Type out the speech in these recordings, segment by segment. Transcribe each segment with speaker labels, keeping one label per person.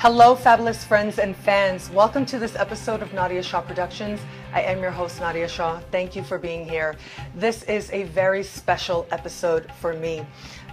Speaker 1: Hello, fabulous friends and fans. Welcome to this episode of Nadiya Shah Productions. I am your host, Nadiya Shah. Thank you for being here. This is a very special episode for me.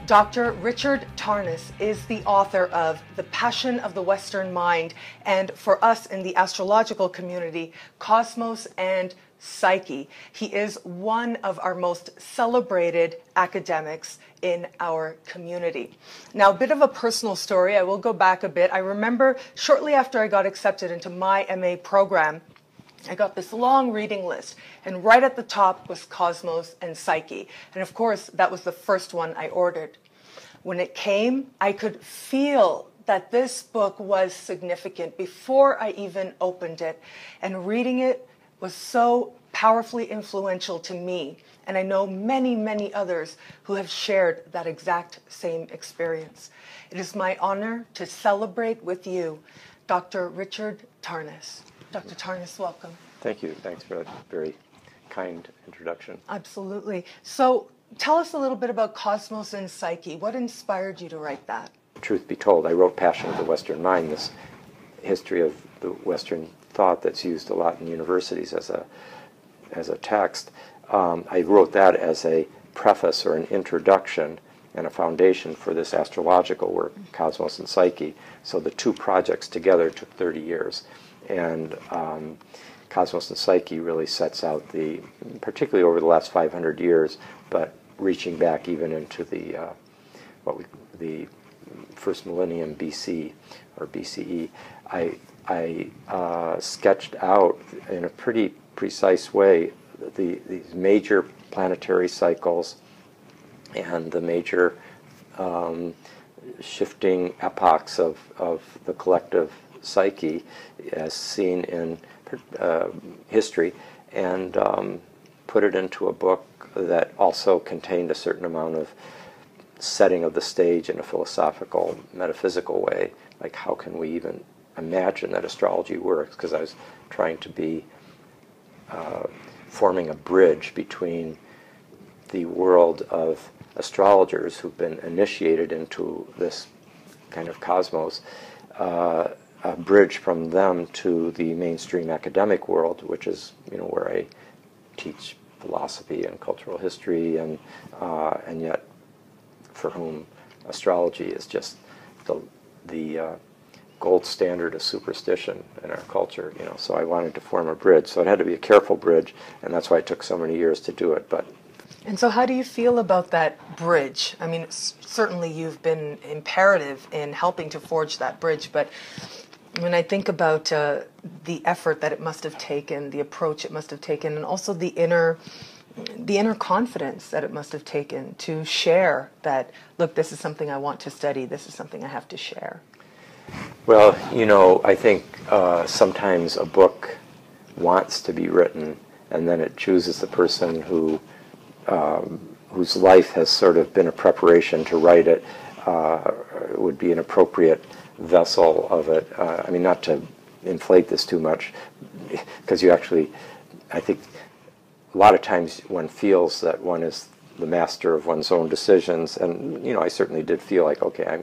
Speaker 1: Dr. Richard Tarnas is the author of The Passion of the Western Mind, and for us in the astrological community, Cosmos and Psyche. He is one of our most celebrated academics in our community. Now, a bit of a personal story. I will go back a bit. I remember shortly after I got accepted into my MA program, I got this long reading list, and right at the top was Cosmos and Psyche. And of course, that was the first one I ordered. When it came, I could feel that this book was significant before I even opened it. And reading it was so powerfully influential to me. And I know many, many others who have shared that exact same experience. It is my honor to celebrate with you Dr. Richard Tarnas. Dr. Tarnas, welcome.
Speaker 2: Thank you. Thanks for that very kind introduction.
Speaker 1: Absolutely. So tell us a little bit about Cosmos and Psyche. What inspired you to write that?
Speaker 2: Truth be told, I wrote Passion of the Western Mind, this history of the Western thought that's used a lot in universities as a text. I wrote that as a preface or an introduction and a foundation for this astrological work, Cosmos and Psyche. So the two projects together took 30 years. And Cosmos and Psyche really sets out particularly over the last 500 years, but reaching back even into the first millennium BC or BCE. I sketched out in a pretty precise way these major planetary cycles and the major shifting epochs of the collective psyche as seen in history, and put it into a book that also contained a certain amount of setting of the stage in a philosophical, metaphysical way. Like, how can we even imagine that astrology works? Because I was trying to be forming a bridge between the world of astrologers who've been initiated into this kind of cosmos, a bridge from them to the mainstream academic world, which is, where I teach philosophy and cultural history, and yet for whom astrology is just the gold standard of superstition in our culture. So I wanted to form a bridge. So it had to be a careful bridge, and that's why it took so many years to do it.
Speaker 1: And so how do you feel about that bridge? I mean, certainly you've been imperative in helping to forge that bridge, but when I think about the effort that it must have taken, the approach it must have taken, and also the inner confidence that it must have taken to share that, look, this is something I want to study, this is something I have to share.
Speaker 2: Well, I think sometimes a book wants to be written, and then it chooses the person whose life has sort of been a preparation to write it, would be an appropriate vessel of it. I mean, not to inflate this too much, because I think a lot of times one feels that one is the master of one's own decisions, and I certainly did feel like, okay,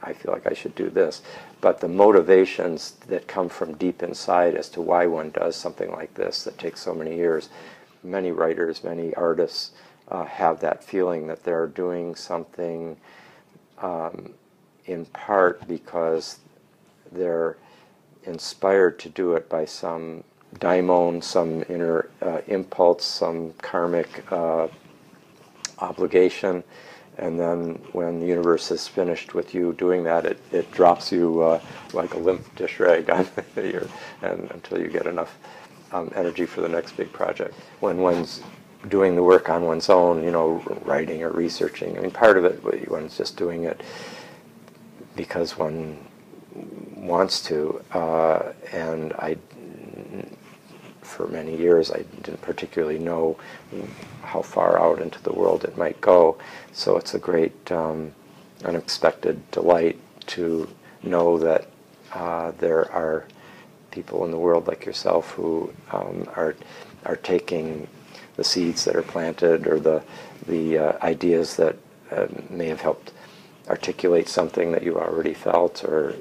Speaker 2: I feel like I should do this, but the motivations that come from deep inside as to why one does something like this that takes so many years. Many writers, many artists have that feeling that they're doing something in part because they're inspired to do it by some daimon, some inner impulse, some karmic obligation, and then when the universe is finished with you doing that, it drops you like a limp dish rag on and until you get enough energy for the next big project. When one's doing the work on one's own, writing or researching, I mean, part of it, one's just doing it because one wants to, and for many years, I didn't particularly know how far out into the world it might go. So it's a great unexpected delight to know that there are people in the world like yourself who are taking the seeds that are planted, or the ideas that may have helped articulate something that you already felt, or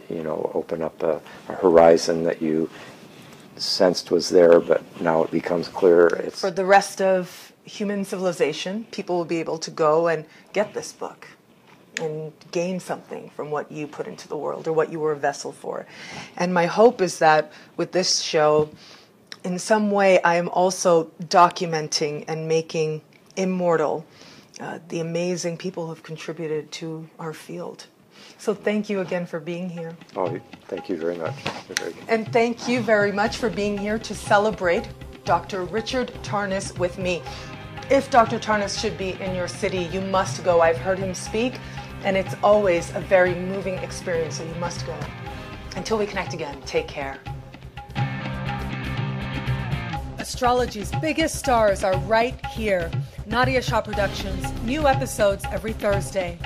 Speaker 2: open up a horizon that you sensed was there, but now it becomes clear. It's
Speaker 1: for the rest of human civilization, people will be able to go and get this book and gain something from what you put into the world or what you were a vessel for. And my hope is that with this show, in some way, I am also documenting and making immortal the amazing people who have contributed to our field. So thank you again for being here.
Speaker 2: Oh, thank you very much.
Speaker 1: And thank you very much for being here to celebrate Dr. Richard Tarnas with me. If Dr. Tarnas should be in your city, you must go. I've heard him speak, and it's always a very moving experience, so you must go. Until we connect again, take care. Astrology's biggest stars are right here. Nadiya Shah Productions, new episodes every Thursday.